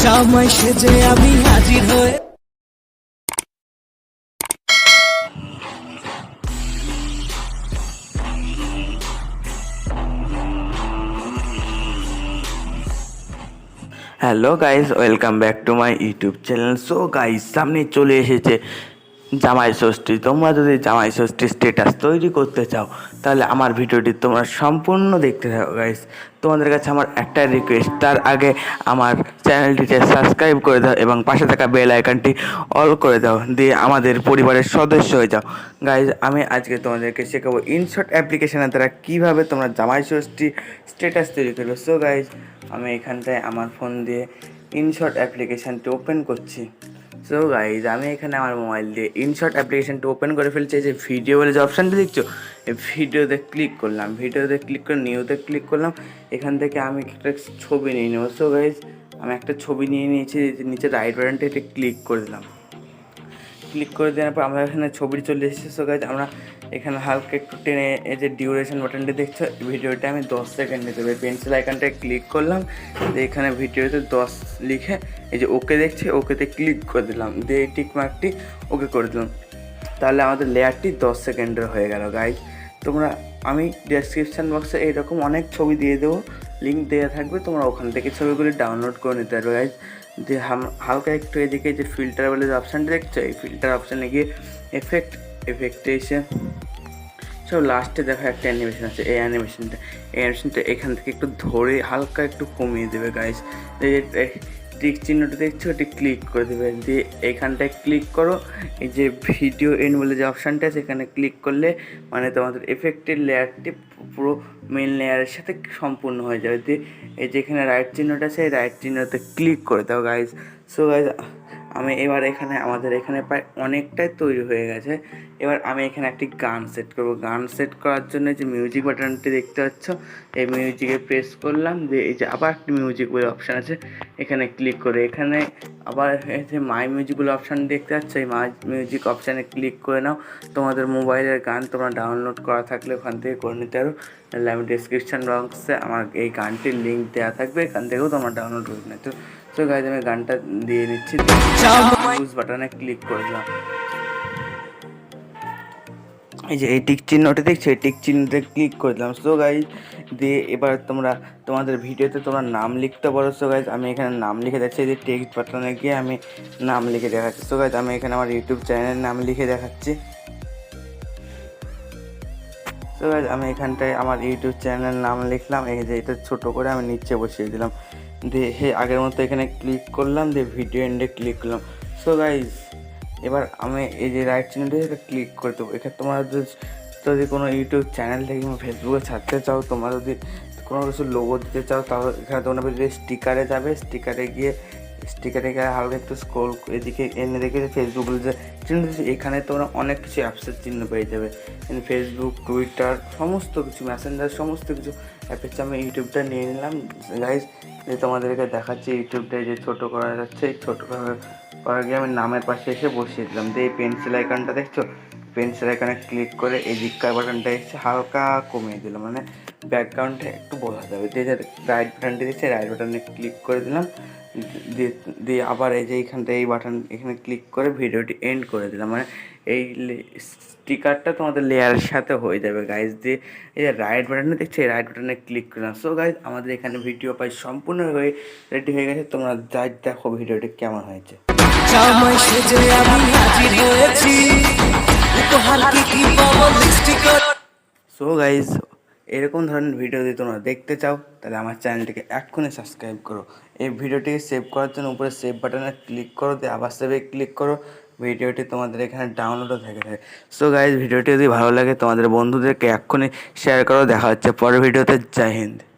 জামাই সেজে আমি হাজির হয়ে hello guys, welcome back to my YouTube channel. So guys, সামনে চলে এসেছে জামাই ষষ্ঠী। তোমরা যদি জামাই ষষ্ঠীর স্ট্যাটাস তৈরি করতে চাও তাহলে আমার ভিডিওটি তোমরা সম্পূর্ণ দেখতে থাকো গাইস। তোমাদের কাছে আমার একটাই রিকোয়েস্ট, তার আগে আমার চ্যানেলটিতে সাবস্ক্রাইব করে দাও এবং পাশে থাকা বেল আইকনটি অল করে দাও, দিয়ে আমাদের পরিবারের সদস্য হয়ে যাও গাইস। আমি আজকে তোমাদেরকে শেখাবো ইনশট অ্যাপ্লিকেশনের দ্বারা কীভাবে তোমরা জামাই ষষ্ঠী স্ট্যাটাস তৈরি করবে। সো গাইস, আমি এখানটায় আমার ফোন দিয়ে ইনশট অ্যাপ্লিকেশানটি ওপেন করছি। সো গাইজ, আমি এখানে আমার মোবাইল দিয়ে ইনশট অ্যাপ্লিকেশানটি ওপেন করে ফেলছি। যে ভিডিও বলে যে অপশানটি দেখছো, এই ভিডিওতে ক্লিক করলাম, ভিডিওতে ক্লিক করে নিউতে ক্লিক করলাম। এখান থেকে আমি একটা ছবি নিয়ে নেবো। সো গাইজ, আমি একটা ছবি নিয়ে নিয়েছি, নিচে রাইট বাটনটা এটা ক্লিক করে দিলাম। ক্লিক করে দেওয়ার পর আমরা এখানে ছবি চলে এসেছি। সো গাইজ, আমরা এখানে হালকা একটু টেনে এই যে ডিউরেশন বাটনটি দেখছো, ভিডিওটা আমি 10 সেকেন্ড নিতে হবে। পেন্সিল আইকনটায় ক্লিক করলাম, দিয়ে এখানে ভিডিওতে 10 লিখে এই যে ওকে দেখছি, ওকেতে ক্লিক করে দিলাম, দিয়ে এই টিক মার্কটি ওকে করে দিলাম। তাহলে আমাদের লেয়ারটি 10 সেকেন্ডের হয়ে গেল গাইজ। তোমরা আমি ডেসক্রিপশান বক্সে এইরকম অনেক ছবি দিয়ে দেবো, লিঙ্ক দেওয়া থাকবে, তোমরা ওখান থেকে ছবিগুলি ডাউনলোড করে নিতে পারবে গাইজ। দিয়ে হালকা একটু এদিকে যে ফিল্টার বলে যে অপশানটি দেখছো, এই ফিল্টার অপশানে গিয়ে এফেক্টে এসে সব লাস্টে দেখো একটা অ্যানিমেশন আছে, এই অ্যানিমেশনটা এখান থেকে একটু ধরে হালকা একটু কমিয়ে দেবে গাইজ। টিক চিহ্নটা দেখছো, ওটি ক্লিক করে দেবে, দিয়ে এখানটায় ক্লিক করো। এই যে ভিডিও এন্ড বলে যে অপশানটা আছে, এখানে ক্লিক করলে মানে তোমাদের এফেক্টের লেয়ারটি পুরো মেন লেয়ারের সাথে সম্পূর্ণ হয়ে যাবে। দিয়ে এই যে এখানে রাইট চিহ্নটা আছে, এই রাইট চিহ্নতে ক্লিক করে দাও গাইজ। সো গাইজ, আমি এবার আমাদের এখানে প্রায় অনেকটাই তৈরি হয়ে গেছে। এবার আমি এখানে একটি গান সেট করব। গান সেট করার জন্য যে মিউজিক বাটনটি দেখতে পাচ্ছ, এই মিউজিকে প্রেস করলাম, দিয়ে এই যে আবার একটি মিউজিক বলে অপশান আছে, এখানে ক্লিক করে এখানে আবার এই যে মাই মিউজিক বলে অপশান দেখতে পাচ্ছ, এই মাই মিউজিক অপশানে ক্লিক করে নাও। তোমাদের মোবাইলের গান তোমরা ডাউনলোড করা থাকলে ওখান থেকে করে নিতে পারো, তাহলে আমি ডিসক্রিপশান বক্সে আমার এই গানটির লিঙ্ক দেওয়া থাকবে, এখান থেকেও তোমরা ডাউনলোড করে নিতে। সো গাইজ, আমি গানটা দিয়ে নিচ্ছি, ইউজ বাটনে ক্লিক করে দিলাম। এই যে এই টিক চিহ্নটা দেখছো, এই টিক চিহ্নতে ক্লিক করে দিলাম। সো গাইজ, দিয়ে এবার তোমরা তোমাদের ভিডিওতে তোমরা নাম লিখতে পারো। সো গাইজ, আমি এখানে নাম লিখে যাচ্ছি, এই যে টেক্সট বাটনে গিয়ে আমি নাম লিখে দেখাচ্ছি। সো গাইজ, আমি এখানে আমার ইউটিউব চ্যানেলের নাম লিখে দেখাচ্ছি। সো গাইজ, আমি এখানটায় আমার ইউটিউব চ্যানেলের নাম লিখলাম, এই যে এটা ছোটো করে আমি নিচে বসিয়ে দিলাম, দিয়ে আগের মতো এখানে ক্লিক করলাম, দিয়ে ভিডিও এন্ডে ক্লিক করলাম। সো গাইজ, এবার আমি এই যে রাইট চিহ্নটা এটা ক্লিক করে দেবো। এখানে তোমরা যদি কোনো ইউটিউব চ্যানেল থেকে ফেসবুকে ছাড়তে চাও, তোমরা যদি কোনো কিছু লোগো দিতে চাও, তাহলে এখানে তোমরা যদি স্টিকারে যাবে, স্টিকারে গিয়ে হালকা একটু স্ক্রল এদিকে এনে দেখে ফেসবুক যে চিহ্ন, এখানে তোমরা অনেক কিছু অ্যাপসের চিহ্ন পেয়ে যাবে। ফেসবুক, টুইটার, সমস্ত কিছু, মেসেঞ্জার, সমস্ত কিছু অ্যাপের চেয়ে আমি ইউটিউবটা নিয়ে নিলাম গাইজ। যে তোমাদেরকে দেখাচ্ছি ইউটিউবটায় যে ছোটো করা যাচ্ছে, এই ছোটো করা গিয়ে আমি নামের পাশে এসে বসিয়ে দিলাম। দিয়ে এই পেন্সিল আইকনটা দেখছো, পেন্সিল আইকনে ক্লিক করে এই দিককার বাটনটা এসে হালকা কমিয়ে দিলাম, মানে ব্যাকগ্রাউন্ডটা একটু বোঝা যাবে। দিয়ে যে রাইট বাটনটি দিচ্ছে, রাইট বাটনে ক্লিক করে দিলাম, দিয়ে আবার এই যে এইখানটা এই বাটন এখানে ক্লিক করে ভিডিওটি এন্ড করে দিলাম, মানে এই স্টিকারটা তোমাদের লেয়ারের সাথে হয়ে যাবে গাইজ। দিয়ে এই যে রাইট বাটনে দেখছি, এই রাইট বাটনে ক্লিক করলাম। সো গাইজ, আমাদের এখানে ভিডিও প্রায় সম্পূর্ণ হয়ে রেডি হয়ে গেছে। তোমরা যাই দেখো ভিডিওটি কেমন হয়েছে। জামাই সেজে আমি হাজির হয়েছি, উপহার কি পাবো লিস্টি করে। সো গাইজ, এরকম ধরনের ভিডিও যদি তোমরা দেখতে চাও তাহলে আমার চ্যানেলটিকে এক্ষুনি সাবস্ক্রাইব করো। এই ভিডিওটিকে সেভ করার জন্য উপরে সেভ বাটনে ক্লিক করো, দিয়ে আবার সেভে ক্লিক করো। ভিডিওটি তোমাদের এখানে ডাউনলোডও থাকে। সো গাইজ, ভিডিওটি যদি ভালো লাগে তোমাদের বন্ধুদেরকে এক্ষুনি শেয়ার করো। দেখা হচ্ছে পরের ভিডিওতে। জয় হিন্দ।